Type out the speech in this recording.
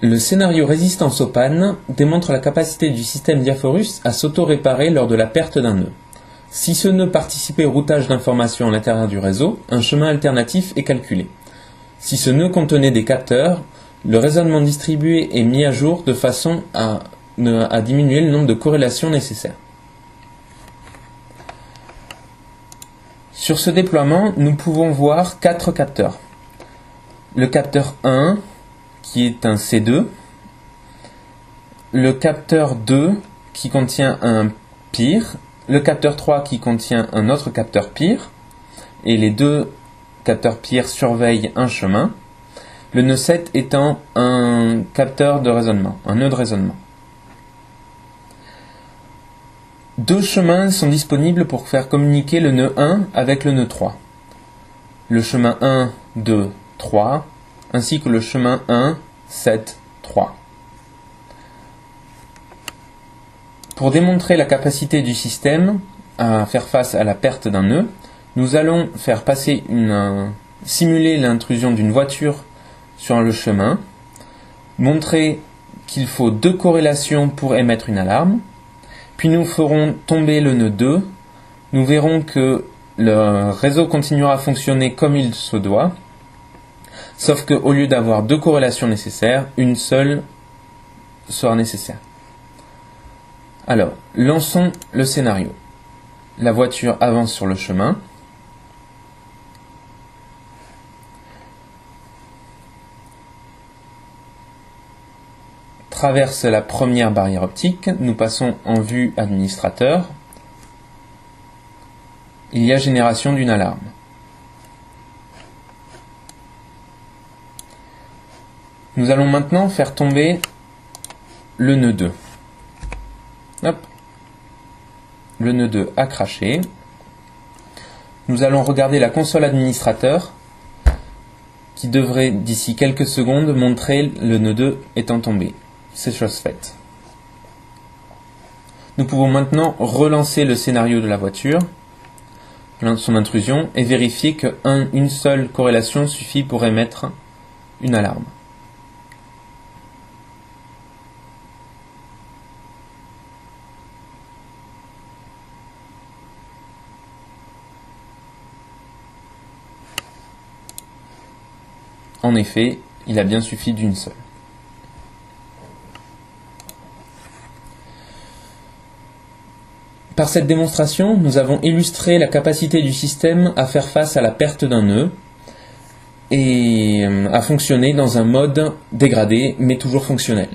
Le scénario résistance aux pannes démontre la capacité du système Diaphorus à s'auto-réparer lors de la perte d'un nœud. Si ce nœud participait au routage d'informations à l'intérieur du réseau, un chemin alternatif est calculé. Si ce nœud contenait des capteurs, le raisonnement distribué est mis à jour de façon à diminuer le nombre de corrélations nécessaires. Sur ce déploiement, nous pouvons voir 4 capteurs. Le capteur 1, qui est un C2, le capteur 2, qui contient un peer, le capteur 3 qui contient un autre capteur peer, et les deux capteurs peer surveillent un chemin, le nœud 7 étant un capteur de raisonnement, un nœud de raisonnement. 2 chemins sont disponibles pour faire communiquer le nœud 1 avec le nœud 3. Le chemin 1, 2, 3, ainsi que le chemin 1, 7, 3. Pour démontrer la capacité du système à faire face à la perte d'un nœud, nous allons faire simuler l'intrusion d'une voiture sur le chemin, montrer qu'il faut 2 corrélations pour émettre une alarme, puis nous ferons tomber le nœud 2, nous verrons que le réseau continuera à fonctionner comme il se doit, sauf qu'au lieu d'avoir 2 corrélations nécessaires, une seule sera nécessaire. Alors, lançons le scénario. La voiture avance sur le chemin. Traverse la première barrière optique. Nous passons en vue administrateur. Il y a génération d'une alarme. Nous allons maintenant faire tomber le nœud 2. Hop. Le nœud 2 a craché. Nous allons regarder la console administrateur qui devrait d'ici quelques secondes montrer le nœud 2 étant tombé. C'est chose faite. Nous pouvons maintenant relancer le scénario de la voiture, son intrusion, et vérifier qu'une seule corrélation suffit pour émettre une alarme. En effet, il a bien suffi d'une seule. Par cette démonstration, nous avons illustré la capacité du système à faire face à la perte d'un nœud et à fonctionner dans un mode dégradé mais toujours fonctionnel.